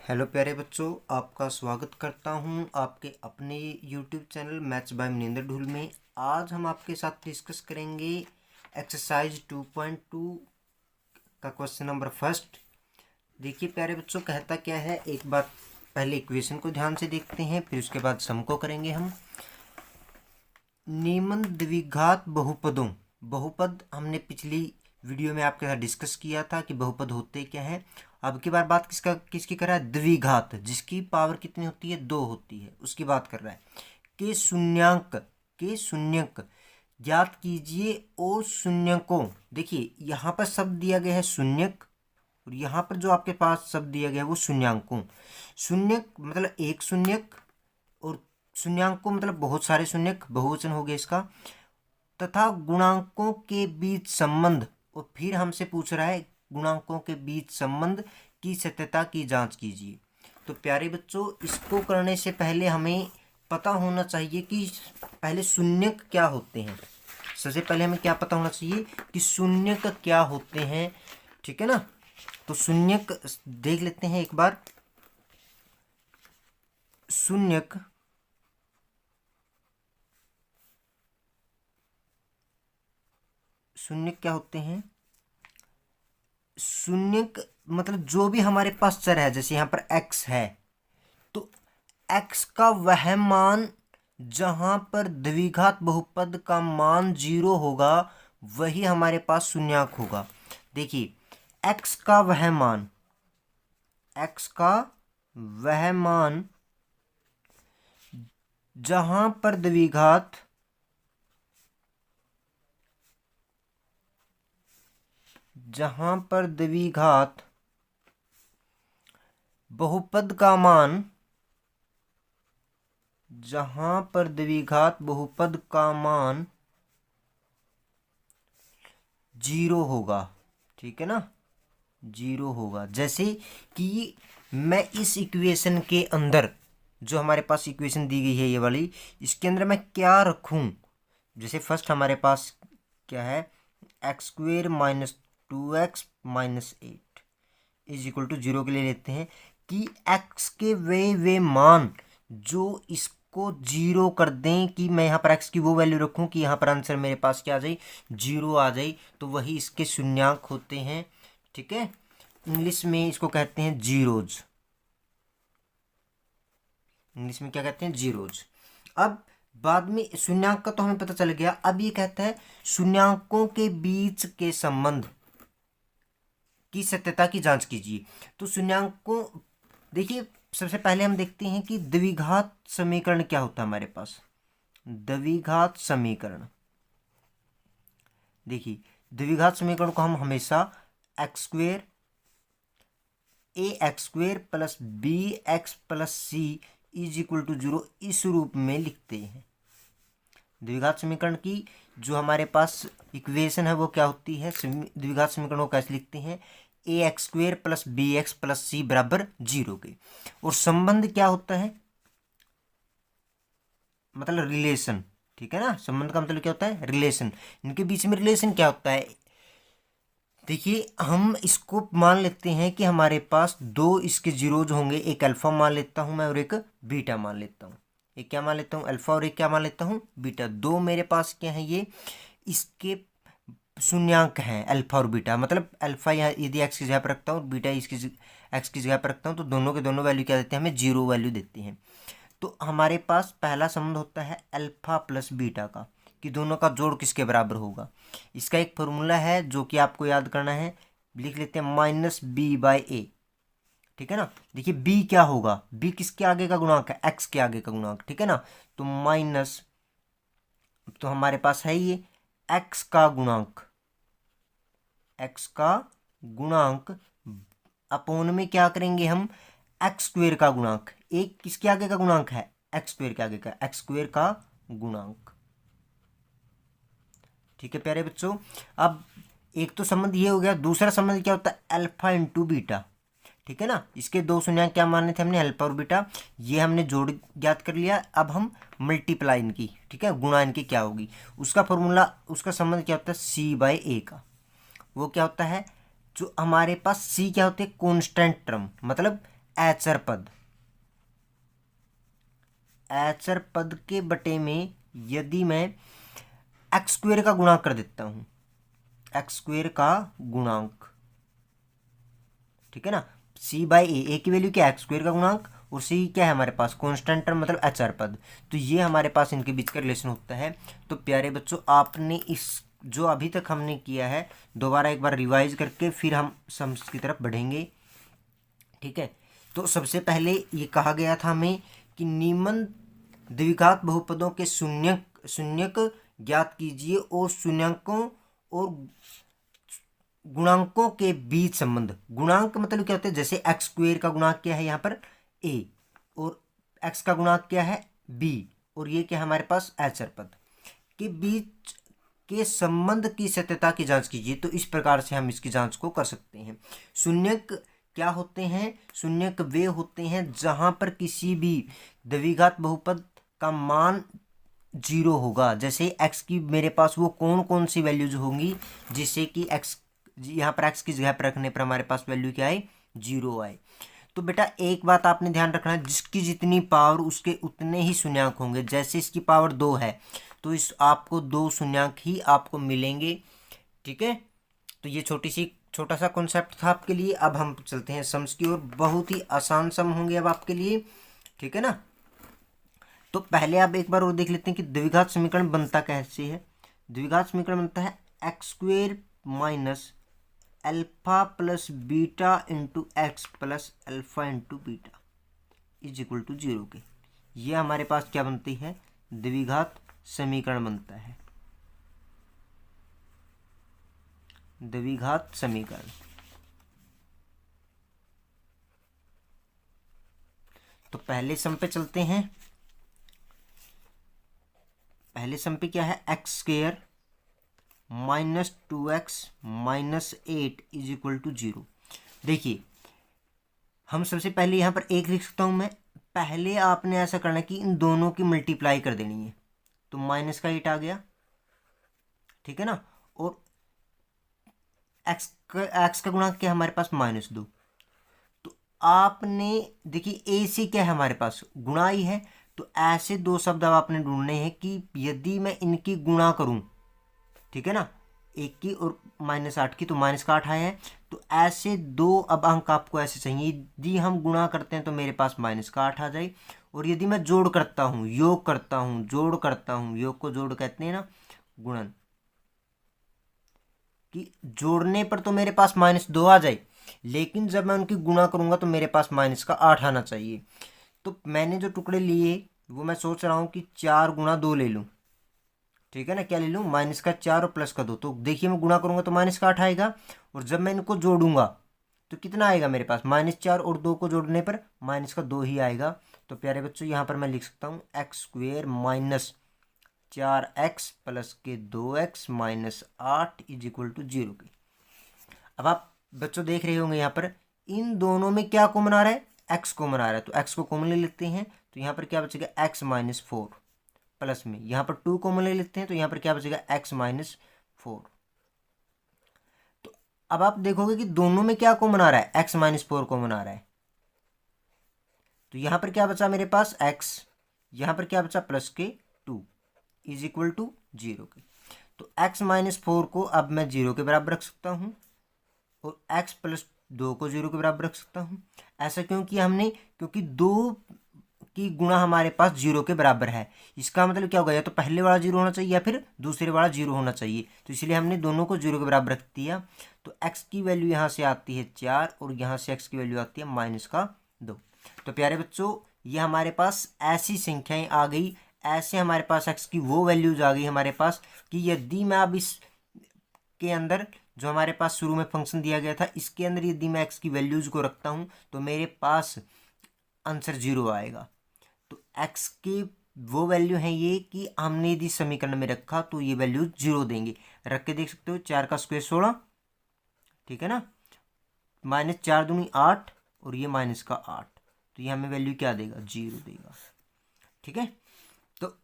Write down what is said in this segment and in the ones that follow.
Hello प्यारे बच्चों, आपका स्वागत करता हूं आपके अपने YouTube channel maths by Maninder Dhull में। आज हम आपके साथ डिस्कस करेंगे एक्सरसाइज 2.2 का क्वेश्चन नंबर फर्स्ट। देखिए प्यारे बच्चों, कहता क्या है, एक बार पहले इक्वेशन को ध्यान से देखते हैं, फिर उसके बाद सम को करेंगे हम। निम्न द्विघात बहुपदों, बहुपद हमने पिछली वीडियो में आपके साथ डिस्कस किया था कि बहुपद होते क्या है। अब की बार बात किसकी कर रहा है? द्विघात, जिसकी पावर कितनी होती है? 2 होती है, उसकी बात कर रहा है। के शून्यक ज्ञात कीजिए और शून्यकों। देखिए यहाँ पर शब्द दिया गया है शून्यक, और यहाँ पर जो आपके पास शब्द दिया गया है वो शून्यांकों। शून्यक मतलब एक शून्यक, और शून्यांकों मतलब बहुत सारे शून्यक, बहुवचन हो गया इसका। तथा गुणांकों के बीच संबंध, और फिर हमसे पूछ रहा है गुणांकों के बीच संबंध की सत्यता की जांच कीजिए। तो प्यारे बच्चों, इसको करने से पहले हमें पता होना चाहिए कि पहले शून्यक क्या होते हैं। सबसे पहले हमें क्या पता होना चाहिए कि शून्यक क्या होते हैं, ठीक है ना। तो शून्यक देख लेते हैं एक बार। शून्यक क्या होते हैं? शून्यक मतलब जो भी हमारे पास चर है, जैसे यहाँ पर x है, तो x का वह मान जहां पर द्विघात बहुपद का मान 0 होगा, वही हमारे पास शून्यक होगा। देखिए x का वह मान, जहां पर द्विघात बहुपद का मान, जहां पर द्विघात बहुपद का मान 0 होगा, ठीक है ना, 0 होगा। जैसे कि मैं इस इक्वेशन के अंदर, जो हमारे पास इक्वेशन दी गई है ये वाली, इसके अंदर मैं क्या रखूं। जैसे फर्स्ट हमारे पास क्या है, x² minus 2x minus 8 is equal to 0 के लिए लेते हैं कि x के वे मान जो इसको 0 कर दें, कि मैं यहाँ पर x की वो वैल्यू रखूं कि यहाँ पर आंसर मेरे पास क्या आ जाए, 0 आ जाए, तो वही इसके शून्यक होते हैं, ठीक है। इंग्लिश में इसको कहते हैं जीरोज, इंग्लिश में क्या कहते हैं? जीरोज। अब बाद में शून्यक का तो हमें पता चल गया। अब ये कहता है शून्यकों के बीच के संबंध की सत्यता की जांच कीजिए। तो शून्यकों, देखिए सबसे पहले हम देखते हैं कि द्विघात समीकरण क्या होता है हमारे पास। द्विघात समीकरण, देखिए द्विघात समीकरण को हम हमेशा x² ax² plus bx plus c is equal to 0 इस रूप में लिखते हैं। द्विघात समीकरण की जो हमारे पास इक्वेशन है वो क्या होती है, द्विघात समीकरण को कैसे लिखते हैं, ax² plus bx plus c बराबर 0 के। और संबंध क्या होता है, मतलब रिलेशन, ठीक है ना। संबंध का मतलब क्या होता है? रिलेशन। इनके बीच में रिलेशन क्या होता है? देखिए हम इसको मान लेते हैं कि हमारे पास 2 इसके जीरोज होंगे, एक अल्फा मान लेता हूं मैं और एक बीटा मान लेता हूं। एक क्या मान लेता हूं? अल्फा, और एक क्या मान लेता हूं? बीटा। 2 मेरे पास क्या है, ये इसके शून्यक हैं, अल्फा और बीटा। मतलब अल्फा यहाँ यदि एक्स की जगह पर रखता हूँ, बीटा इसकी एक्स की जगह पर रखता हूँ, तो दोनों के दोनों वैल्यू क्या देते हैं? हमें 0 वैल्यू देते हैं। तो हमारे पास पहला संबंध होता है अल्फा प्लस बीटा का, कि दोनों का जोड़ किसके बराबर होगा। इसका एक फॉर्मूला है जो कि आपको याद करना है, लिख लेते हैं -b/a, ठीक है ना। देखिए b क्या होगा, b किसके आगे का गुणांक है? x के आगे का गुणांक, ठीक है ना। तो माइनस, तो हमारे पास है ये x का गुणांक अपोन में क्या करेंगे हम, x² का गुणांक। एक किसके आगे का गुणांक है? x² के आगे का, x² का गुणांक, ठीक है प्यारे बच्चों। अब एक तो संबंध ये हो गया, दूसरा संबंध क्या होता है? अल्फा इंटू बीटा, ठीक है ना। इसके 2 शून्यक क्या माने थे हमने? अल्फा और बीटा। ये हमने जोड़ ज्ञात कर लिया। अब हम मल्टीप्लाई इनकी, ठीक है, गुणा इनकी क्या होगी, उसका फॉर्मूला, उसका संबंध क्या होता है? c/a का। वो क्या होता है, जो हमारे पास c क्या होते हैं? कॉन्स्टेंट टर्म, मतलब एचर पद, एचर पद के बटे में यदि मैं एक्स स्क्वेयर का गुणांक कर देता हूं, एक्स स्क्वेयर का गुणांक, ठीक है ना, सी बाई ए की वैल्यू क्या है, एक्स स्क्वेयर का गुणांक, और सी क्या है हमारे पास, कांस्टेंट टर्म मतलब एचआर पद। तो ये हमारे पास इनके बीच का रिलेशन होता है। तो प्यारे बच्चों, आपने इस जो अभी तक हमने किया है दोबारा एक बार रिवाइज करके फिर हम सम्स की तरफ बढ़ेंगे, ठीक है। तो सबसे पहले ये कहा गया था हमें कि निम्न द्विघात बहुपदों के शून्यक ज्ञात कीजिए और शून्यकों और गुणांकों के बीच संबंध। गुणांक मतलब क्या होता है, जैसे एक्स स्क्वेयर का गुणांक क्या है यहाँ पर ए, और एक्स का गुणांक क्या है बी, और ये क्या है हमारे पास एचर पद के बीच के संबंध की सत्यता की जांच कीजिए। तो इस प्रकार से हम इसकी जांच को कर सकते हैं। शून्यक क्या होते हैं, शून्यक वे होते हैं जहां पर किसी भी द्विघात बहुपद का मान जीरो होगा। जैसे एक्स की मेरे पास वो कौन कौन सी वैल्यूज होंगी जिससे कि एक्स, यहाँ पर एक्स की जगह पर रखने पर हमारे पास वैल्यू क्या आए, जीरो आए। तो बेटा एक बात आपने ध्यान रखना है, जिसकी जितनी पावर उसके उतने ही शून्यंक होंगे। जैसे इसकी पावर 2 है तो इस आपको 2 शून्यंक ही आपको मिलेंगे, ठीक है। तो ये छोटा सा कॉन्सेप्ट था आपके लिए। अब हम चलते हैं सम्स की ओर। बहुत ही आसान सम होंगे अब आपके लिए, ठीक है ना। तो पहले आप एक बार और देख लेते हैं कि द्विघात समीकरण बनता कैसे है। द्विघात समीकरण बनता है x square minus alpha plus beta into x plus alpha into beta is equal to 0 के। ये हमारे पास क्या बनती है, द्विघात समीकरण बनता है, द्विघात समीकरण। तो पहले सम पे चलते हैं। पहले सम पे क्या है, x square minus 2x minus 8 is equal to 0। देखिए हम सबसे पहले यहाँ पर एक लिख सकता हूँ मैं। पहले आपने ऐसा करना है कि इन दोनों की मल्टीप्लाई कर देनी है, तो माइनस का 8 आ गया, ठीक है ना। और एक्स का गुणांक क्या है हमारे पास, -2। तो आपने देखिए ए सी क्या है हमारे पास, गुणा ही है। तो ऐसे दो शब्द अब आपने ढूंढने हैं कि यदि मैं इनकी गुणा करूं, ठीक है ना, 1 की और -8 की, तो माइनस का 8 आया है। तो ऐसे दो अब अंक आपको ऐसे चाहिए। यदि हम गुणा करते हैं तो मेरे पास माइनस का 8 आ जाए, और यदि मैं जोड़ करता हूँ, योग करता हूँ, जोड़ करता हूँ, योग को जोड़ कहते हैं ना, गुणन, कि जोड़ने पर तो मेरे पास -2 आ जाए, लेकिन जब मैं उनकी गुणा करूंगा तो मेरे पास माइनस का 8 आना चाहिए। तो मैंने जो टुकड़े लिए वो मैं सोच रहा हूँ कि 4 गुणा 2 ले लूँ, ठीक है ना। क्या ले लूँ, -4 और +2। तो देखिए मैं गुणा करूंगा तो माइनस का 8 आएगा, और जब मैं इनको जोड़ूंगा तो कितना आएगा मेरे पास, -4 और 2 को जोड़ने पर -2 ही आएगा। तो प्यारे बच्चों यहाँ पर मैं लिख सकता हूँ x square minus 4x plus के 2x minus 8 is equal to 0 के। अब आप बच्चों देख रहे होंगे यहाँ पर इन दोनों में क्या कॉमन आ रहा है, x कॉमन आ रहा है। तो x को कॉमन ले लेते हैं, तो यहाँ पर क्या बचेगा x -4 प्लस में, यहाँ पर 2 कॉमन ले लेते हैं, तो यहाँ पर क्या बचेगा x -4। तो अब आप देखोगे कि दोनों में क्या कॉमन आ रहा है, x -4 कॉमन आ रहा है। तो यहाँ पर क्या बचा मेरे पास x, यहाँ पर क्या बचा +2 इज इक्वल टू 0 के। तो x -4 को अब मैं 0 के बराबर रख सकता हूँ, और x +2 को 0 के बराबर रख सकता हूँ। ऐसा क्यों किया हमने, क्योंकि 2 की गुणा हमारे पास 0 के बराबर है। इसका मतलब क्या होगा, या तो पहले वाला 0 होना चाहिए या फिर दूसरे वाला 0 होना चाहिए। तो इसलिए हमने दोनों को 0 के बराबर रख दिया। तो x की वैल्यू यहाँ से आती है 4, और यहाँ से x की वैल्यू आती है -2। तो प्यारे बच्चों ये हमारे पास ऐसी संख्याएं आ गई, ऐसे हमारे पास x की वो वैल्यूज आ गई हमारे पास कि यदि मैं अब इस के अंदर जो हमारे पास शुरू में फंक्शन दिया गया था, इसके अंदर यदि मैं x की वैल्यूज को रखता हूं तो मेरे पास आंसर 0 आएगा। तो x की वो वैल्यू है ये कि हमने यदि समीकरण में रखा तो ये वैल्यू 0 देंगे। रख के देख सकते हो, 4 का स्क्वायर 16, ठीक है ना, -4 दूनी 8, और ये -8, तो ये हमें वैल्यू क्या देगा, 0 देगा, ठीक है। तो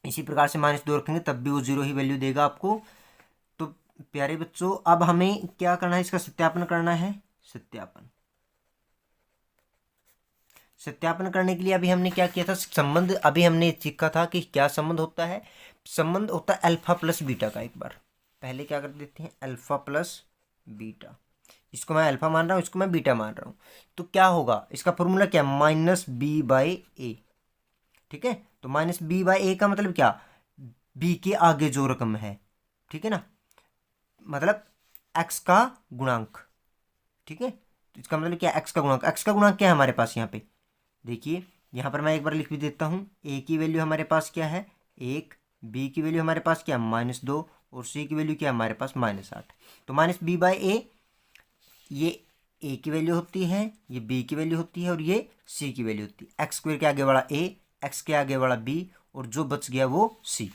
इसी प्रकार से -2 रखेंगे तब भी वो 0 ही वैल्यू देगा आपको। तो प्यारे बच्चों अब हमें क्या करना है, इसका सत्यापन करना है। सत्यापन सत्यापन करने के लिए अभी हमने क्या किया था, संबंध अभी हमने सीखा था कि क्या संबंध होता है। संबंध होता है अल्फा प्लस बीटा का। एक बार पहले क्या कर देते हैं, अल्फा प्लस बीटा, इसको मैं अल्फा मान रहा हूँ, इसको मैं बीटा मान रहा हूँ। तो क्या होगा, इसका फॉर्मूला क्या, माइनस बी बाई ए। ठीक है, तो माइनस बी बाई ए का मतलब क्या, बी के आगे जो रकम है, ठीक है ना, मतलब एक्स का गुणांक। ठीक है, तो इसका मतलब क्या, एक्स का गुणांक। एक्स का गुणांक क्या है हमारे पास यहाँ पे, देखिए यहाँ पर मैं एक बार लिख भी देता हूँ। ए की वैल्यू हमारे पास क्या है, 1, बी की वैल्यू हमारे पास क्या, -2, और सी की वैल्यू क्या है हमारे पास, -8। तो माइनस बी बाई ए, ये ए की वैल्यू होती है, ये बी की वैल्यू होती है, और ये सी की वैल्यू होती है। एक्स स्क्वायर के आगे वाला ए, एक्स के आगे वाला बी, और जो बच गया वो सी।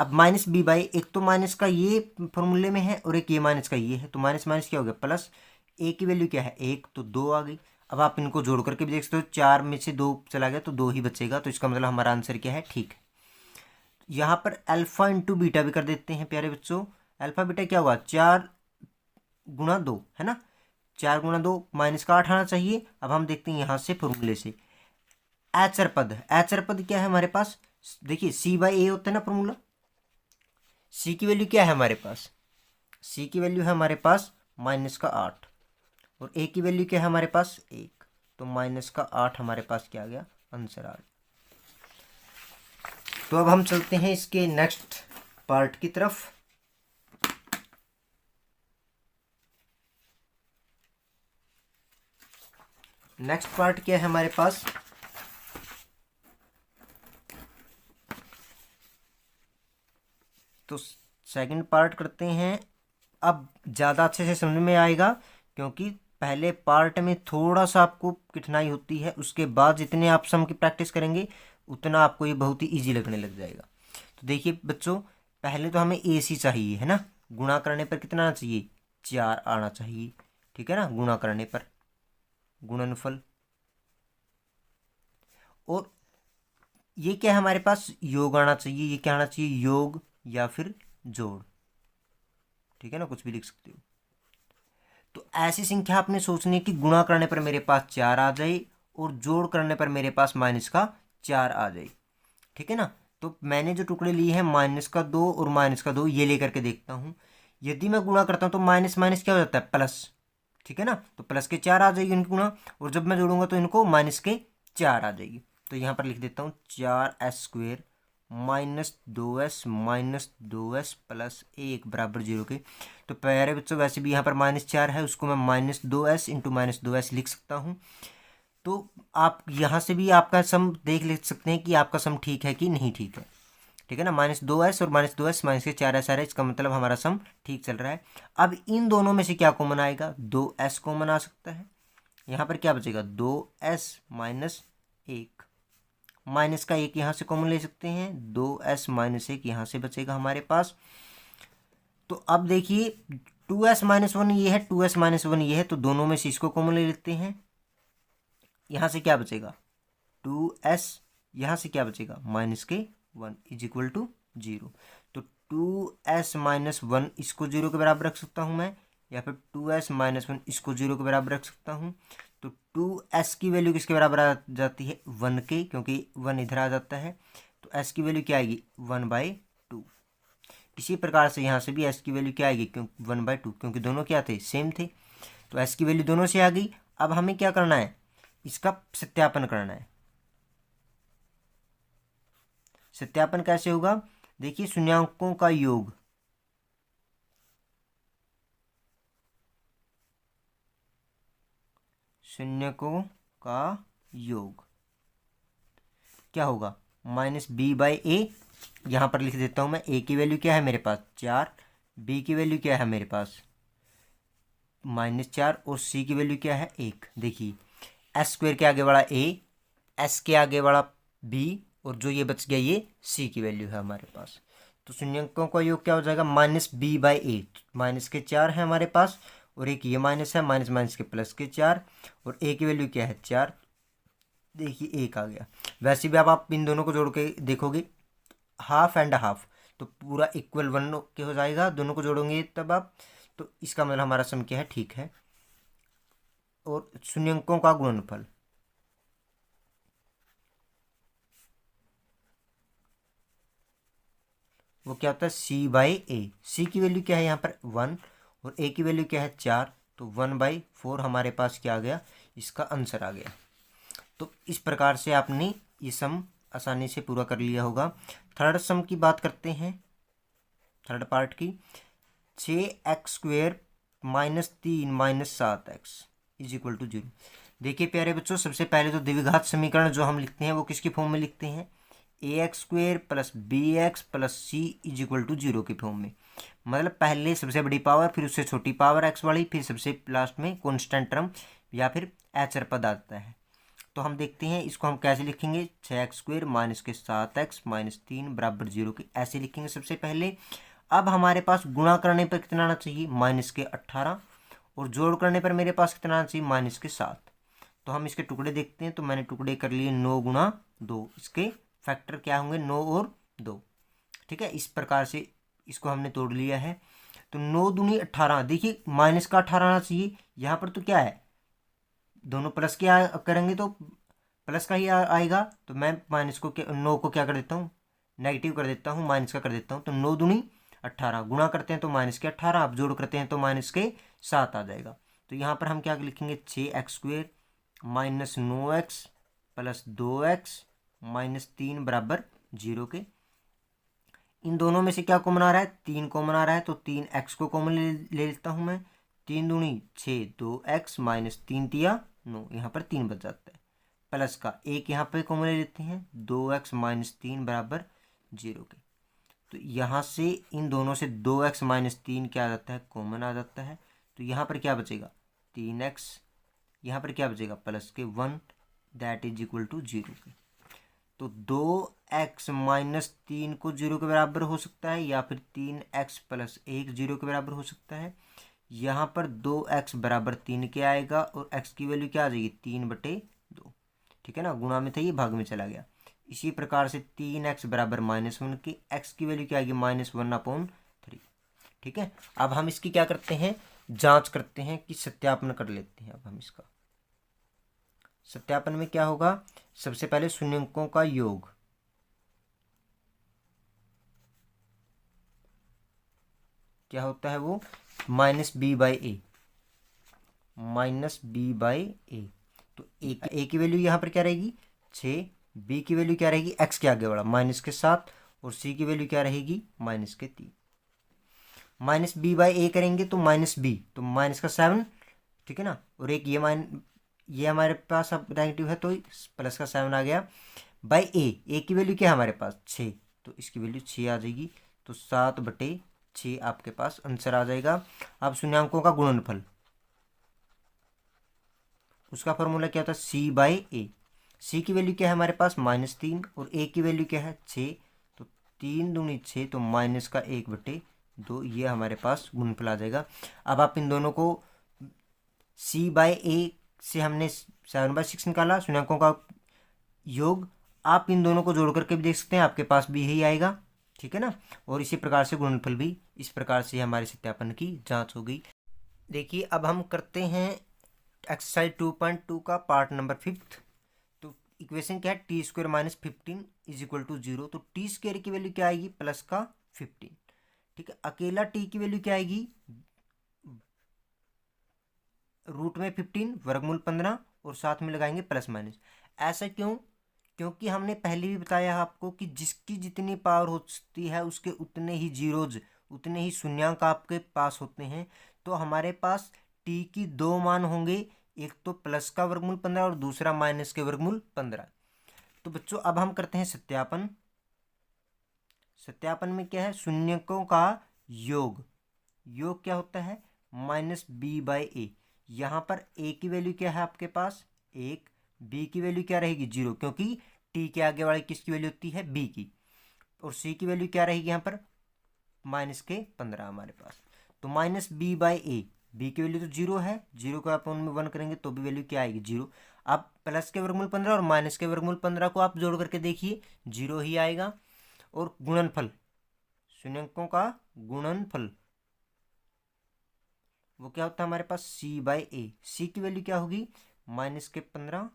अब माइनस बी बाई, एक तो माइनस का ये फॉर्मूले में है और एक ये माइनस का ये है, तो माइनस माइनस क्या हो गया प्लस। ए की वैल्यू क्या है 1, तो 2 आ गई। अब आप इनको जोड़ करके भी देख सकते हो, 4 में से 2 चला गया तो 2 ही बचेगा, तो इसका मतलब हमारा आंसर क्या है, ठीक है। यहाँ पर अल्फा इंटू बीटा भी कर देते हैं प्यारे बच्चों। अल्फा बीटा क्या हुआ, 4 गुणा 2 है ना, 4 गुणा 2, माइनस का 8 आना चाहिए। अब हम देखते हैं यहाँ से फॉर्मूले से, एचर पद, एचर पद क्या है हमारे पास, देखिए सी बाई ए होता है ना फॉर्मूला। सी की वैल्यू क्या है हमारे पास, सी की वैल्यू है हमारे पास -8, और ए की वैल्यू क्या है हमारे पास 1, तो -8 हमारे पास क्या आ गया, आंसर आ गया। तो अब हम चलते हैं इसके नेक्स्ट पार्ट की तरफ। नेक्स्ट पार्ट क्या है हमारे पास, तो सेकंड पार्ट करते हैं। अब ज़्यादा अच्छे से समझ में आएगा, क्योंकि पहले पार्ट में थोड़ा सा आपको कठिनाई होती है, उसके बाद जितने आप सम की प्रैक्टिस करेंगे उतना आपको ये बहुत ही इजी लगने लग जाएगा। तो देखिए बच्चों, पहले तो हमें ए सी चाहिए है ना, गुणा करने पर कितना आना चाहिए, 4 आना चाहिए। ठीक है ना, गुणा करने पर गुणनफल। और ये क्या है हमारे पास, योग आना चाहिए, ये क्या आना चाहिए, योग या फिर जोड़। ठीक है ना, कुछ भी लिख सकते हो। तो ऐसी संख्या आपने सोचनी कि गुणा करने पर मेरे पास 4 आ जाए और जोड़ करने पर मेरे पास -4 आ जाए। ठीक है ना, तो मैंने जो टुकड़े लिए हैं -2 और -2 ये लेकर के देखता हूँ। यदि मैं गुणा करता हूँ तो माइनस माइनस क्या हो जाता है, प्लस। ठीक है ना, तो प्लस के 4 आ जाएगी इनकी गुणा, और जब मैं जोड़ूंगा तो इनको -4 आ जाएगी। तो यहाँ पर लिख देता हूँ 4s² -2s प्लस 1 बराबर 0 के। तो प्यारे बच्चों, वैसे भी यहाँ पर -4 है, उसको मैं -2s इंटू -2s लिख सकता हूँ। तो आप यहाँ से भी आपका सम देख ले सकते हैं कि आपका सम ठीक है कि नहीं ठीक है। ठीक है ना, -2s और -2s, माइनस के 4s आ रहा है, इसका मतलब हमारा सम ठीक चल रहा है। अब इन दोनों में से क्या कॉमन आएगा, 2s कॉमन आ सकता है। यहाँ पर क्या बचेगा, 2s माइनस 1, माइनस का 1 यहाँ से कॉमन ले सकते हैं, 2s माइनस 1 यहाँ से बचेगा हमारे पास। तो अब देखिए 2s माइनस 1 ये है, 2s माइनस 1 ये है, तो दोनों में से इसको कॉमन ले लेते हैं। यहाँ से क्या बचेगा, 2s, यहाँ से क्या बचेगा, -1 इज इक्वल टू 0। तो 2s माइनस 1 इसको 0 के बराबर रख सकता हूँ मैं, या फिर 2s माइनस 1 इसको 0 के बराबर रख सकता हूँ। तो 2s की वैल्यू किसके बराबर आ जाती है, 1 के, क्योंकि 1 इधर आ जाता है। तो s की वैल्यू क्या आएगी, 1/2। इसी प्रकार से यहाँ से भी s की वैल्यू क्या आएगी, क्योंकि 1/2, क्योंकि दोनों क्या थे, सेम थे। तो s की वैल्यू दोनों से आ गई। अब हमें क्या करना है, इसका सत्यापन करना है। सत्यापन कैसे होगा, देखिए शून्यांकों का योग, शून्यकों का योग क्या होगा, -b/a। यहाँ पर लिख देता हूँ मैं, a की वैल्यू क्या है मेरे पास 4, b की वैल्यू क्या है मेरे पास -4, और c की वैल्यू क्या है 1। देखिए s² के आगे वाला a, s के आगे वाला b, और जो ये बच गया ये c की वैल्यू है हमारे पास। तो शून्यंकों का योग क्या हो जाएगा, -b/a, माइनस के 4 है हमारे पास, और एक ये माइनस है, माइनस माइनस के प्लस के 4, और a की वैल्यू क्या है 4। देखिए 1 आ गया। वैसे भी अब आप इन दोनों को जोड़ के देखोगे, हाफ एंड हाफ, तो पूरा इक्वल 1 के हो जाएगा, दोनों को जोड़ोगे तब आप, तो इसका मतलब हमारा सम क्या है, ठीक है। और शून्यंकों का गुणनफल, वो क्या होता है c/a। c की वैल्यू क्या है यहाँ पर 1 और a की वैल्यू क्या है 4, तो 1/4 हमारे पास क्या आ गया, इसका आंसर आ गया। तो इस प्रकार से आपने ये सम आसानी से पूरा कर लिया होगा। थर्ड सम की बात करते हैं, थर्ड पार्ट की। 6x² -3 -7x = 0। देखिए प्यारे बच्चों, सबसे पहले तो द्विघात समीकरण जो हम लिखते हैं वो किसकी फॉर्म में लिखते हैं, ax² + bx + c = 0 के फॉर्म में। मतलब पहले सबसे बड़ी पावर, फिर उससे छोटी पावर x वाली, फिर सबसे लास्ट में कॉन्स्टेंट टर्म या फिर अचर पद आता है। तो हम देखते हैं इसको हम कैसे लिखेंगे, 6x² -7x -3 = 0 के ऐसे लिखेंगे सबसे पहले। अब हमारे पास गुणा करने पर कितना आना चाहिए, -18, और जोड़ करने पर मेरे पास कितना आना चाहिए, -7। तो हम इसके टुकड़े देखते हैं, तो मैंने टुकड़े कर लिए 9 × 2। इसके फैक्टर क्या होंगे, 9 और 2। ठीक है, इस प्रकार से इसको हमने तोड़ लिया है। तो 9 दूनी 18, देखिए माइनस का 18 आना चाहिए, यहाँ पर तो क्या है, दोनों प्लस के करेंगे तो प्लस का ही आएगा। तो मैं माइनस को 9 को क्या कर देता हूँ, नेगेटिव कर देता हूँ, माइनस का कर देता हूँ। तो 9 दूनी 18, गुणा करते हैं तो -18, आप जोड़ करते हैं तो -7 आ जाएगा। तो यहाँ पर हम क्या लिखेंगे, 6x² -9x + 2x -3 = 0 के। इन दोनों में से क्या कॉमन आ रहा है, 3 कॉमन आ रहा है, तो 3x को कॉमन ले लेता हूँ मैं। 3 दूनी 6, 2x -3 × 9, यहाँ पर 3 बच जाता है। प्लस का 1 यहाँ पे कॉमन ले लेते हैं, 2x -3 = 0 के। तो यहाँ से इन दोनों से 2x -3 क्या आ जाता है, कॉमन आ जाता है। तो यहाँ पर क्या बचेगा, 3x, यहाँ पर क्या बचेगा, प्लस के 1, दैट इज इक्वल टू 0 के। तो 2x -3 को 0 के बराबर हो सकता है, या फिर 3x + 1 0 के बराबर हो सकता है। यहाँ पर 2x = 3 के आएगा, और x की वैल्यू क्या आ जाएगी, 3/2। ठीक है ना, गुणा में था ये भाग में चला गया। इसी प्रकार से 3x = -1 की, x की वैल्यू क्या आएगी, -1/3। ठीक है, अब हम इसकी क्या करते हैं, जांच करते हैं कि सत्यापन कर लेते हैं। अब हम इसका सत्यापन में क्या होगा, सबसे पहले शून्यंकों का योग, क्या होता है वो, -b/a, -b/a। तो a की वैल्यू यहाँ पर क्या रहेगी, 6, b की वैल्यू क्या रहेगी, x के आगे बढ़ा -7, और c की वैल्यू क्या रहेगी, -3। -b/a करेंगे तो -b, तो -7, ठीक है ना, और एक ये हमारे पास अब नेगेटिव है, तो +7 आ गया, बाई a की वैल्यू क्या है हमारे पास, 6, तो इसकी वैल्यू 6 आ जाएगी। तो 7/6 आपके पास आंसर आ जाएगा। अब शून्यांकों का गुणनफल, उसका फॉर्मूला क्या होता है, c/a। c की वैल्यू क्या है हमारे पास, -3, और a की वैल्यू क्या है, 6, तो 3 दूनी 6, तो -1/2, ये हमारे पास गुणनफल आ जाएगा। अब आप इन दोनों को, c/a से हमने 7/6 निकाला, शून्यांकों का योग, आप इन दोनों को जोड़ करके भी देख सकते हैं, आपके पास भी यही आएगा। ठीक है ना, और इसी प्रकार से गुणनफल भी, इस प्रकार से हमारे सत्यापन की जांच हो गई। देखिए अब हम करते हैं एक्सरसाइज 2.2 का पार्ट नंबर 5। तो इक्वेशन क्या है, t² -15 = 0। तो t² की वैल्यू क्या आएगी, +15। ठीक है, अकेला t की वैल्यू क्या आएगी, √15 वर्गमूल 15, और साथ में लगाएंगे प्लस माइनस। ऐसा क्यों, क्योंकि हमने पहले भी बताया आपको कि जिसकी जितनी पावर होती है उसके उतने ही जीरोज, उतने ही शून्यांक आपके पास होते हैं। तो हमारे पास t की 2 मान होंगे, एक तो प्लस का वर्गमूल 15 और दूसरा माइनस के वर्गमूल 15। तो बच्चों अब हम करते हैं सत्यापन। सत्यापन में क्या है, शून्यकों का योग, योग क्या होता है, -b/a। यहाँ पर a की वैल्यू क्या है आपके पास, 1, b की वैल्यू क्या रहेगी, 0, क्योंकि t के आगे वाली किसकी वैल्यू होती है, b की, और c की वैल्यू क्या रहेगी यहाँ पर, -15 हमारे पास। तो -b/a, b की वैल्यू तो 0 है, 0 को आप उनमें 1 करेंगे तो भी वैल्यू क्या आएगी, 0। अब प्लस के वर्गमूल 15 और माइनस के वर्गमूल 15 को आप जोड़ करके देखिए, 0 ही आएगा। और गुणनफल, शून्यंकों का गुणनफल, वो क्या होता है हमारे पास, c/a। c की वैल्यू क्या होगी, -15,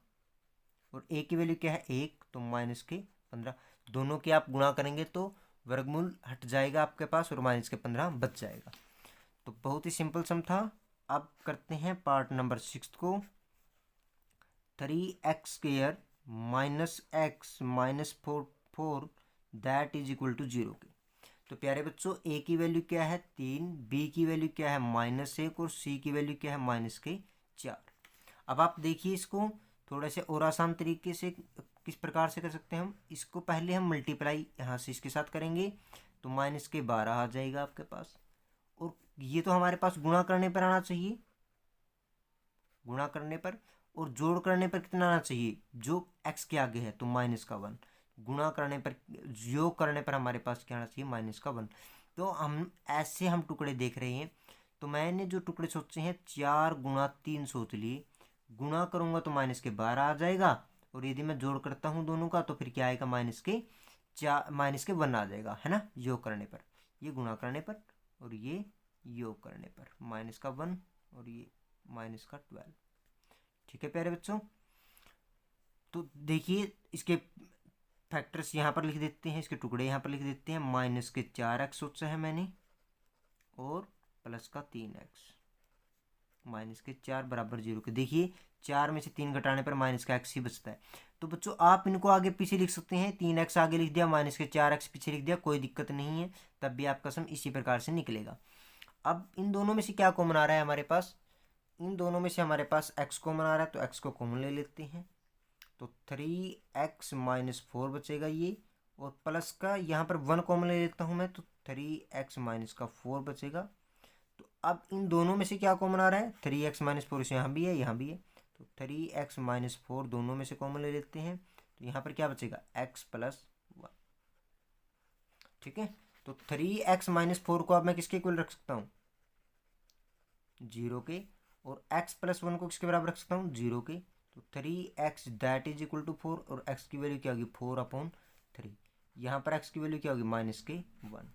और a की वैल्यू क्या है, 1, तो -15। दोनों के आप गुणा करेंगे तो वर्गमूल हट जाएगा आपके पास और माइनस के 15 बच जाएगा। तो बहुत ही सिंपल सम था। अब करते हैं पार्ट नंबर 6 को। 3x² minus x minus 4 that is equal to 0 के। तो प्यारे बच्चों, ए की वैल्यू क्या है 3, बी की वैल्यू क्या है -1 और सी की वैल्यू क्या है -4। अब आप देखिए इसको थोड़ा से और आसान तरीके से किस प्रकार से कर सकते हैं हम इसको। पहले हम मल्टीप्लाई यहाँ से इसके साथ करेंगे तो -12 आ जाएगा आपके पास, और ये तो हमारे पास गुणा करने पर आना चाहिए, गुणा करने पर, और जोड़ करने पर कितना आना चाहिए जो x के आगे है तो -1। गुणा करने पर, योग करने पर हमारे पास क्या आना चाहिए -1। तो हम ऐसे हम टुकड़े देख रहे हैं। तो मैंने जो टुकड़े सोचे हैं 4 × 3 सोच लिए। गुणा करूंगा तो -12 आ जाएगा, और यदि मैं जोड़ करता हूँ दोनों का तो फिर क्या आएगा -1 आ जाएगा, है ना। योग करने पर, ये गुणा करने पर और ये योग करने पर -1 और ये -12। ठीक है प्यारे बच्चों, तो देखिए इसके फैक्टर्स यहाँ पर लिख देते हैं, इसके टुकड़े यहाँ पर लिख देते हैं। -4x सोचा है मैंने और +3x, -4 बराबर 0 के। देखिए 4 में से 3 घटाने पर -x ही बचता है। तो बच्चों आप इनको आगे पीछे लिख सकते हैं, 3x आगे लिख दिया, -4x पीछे लिख दिया, कोई दिक्कत नहीं है, तब भी आपका सम इसी प्रकार से निकलेगा। अब इन दोनों में से क्या कॉमन आ रहा है हमारे पास, इन दोनों में से हमारे पास x कॉमन आ रहा है, तो x को कॉमन ले लेते हैं। तो 3x - 4 बचेगा ये, और प्लस का यहाँ पर 1 कॉमन ले लेता हूँ मैं, तो 3x - 4 बचेगा। तो अब इन दोनों में से क्या कॉमन आ रहा है, 3x - 4 से यहाँ भी है यहाँ भी है, तो 3x - 4 दोनों में से कॉमन ले लेते हैं। तो यहाँ पर क्या बचेगा x + 1। ठीक है, तो 3x - 4 को अब मैं किसके इक्वल रख सकता हूँ 0 के, और x + 1 को किसके बराबर रख सकता हूँ 0 के। तो 3x that is equal to 4, और x की वैल्यू क्या होगी 4/3। यहाँ पर x की वैल्यू क्या होगी -1।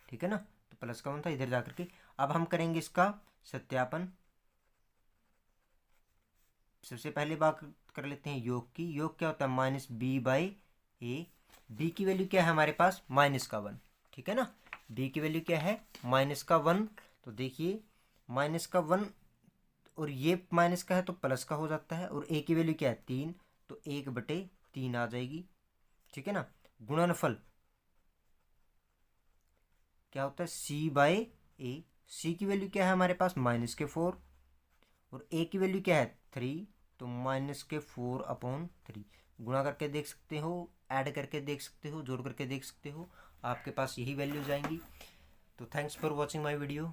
ठीक है ना, तो प्लस का 1 था इधर जाकर के। अब हम करेंगे इसका सत्यापन। सबसे पहले बात कर लेते हैं योग की। योग क्या होता है -b/a। b की वैल्यू क्या है हमारे पास -1। ठीक है ना, b की वैल्यू क्या है -1। तो देखिए -1, और ये माइनस का है तो प्लस का हो जाता है, और a की वैल्यू क्या है 3, तो 1/3 आ जाएगी। ठीक है ना, गुणनफल क्या होता है c/a। c की वैल्यू क्या है हमारे पास -4, और a की वैल्यू क्या है 3, तो -4/3। गुणा करके देख सकते हो, ऐड करके देख सकते हो, जोड़ करके देख सकते हो, आपके पास यही वैल्यूज आएंगी। तो thanks for watching my video.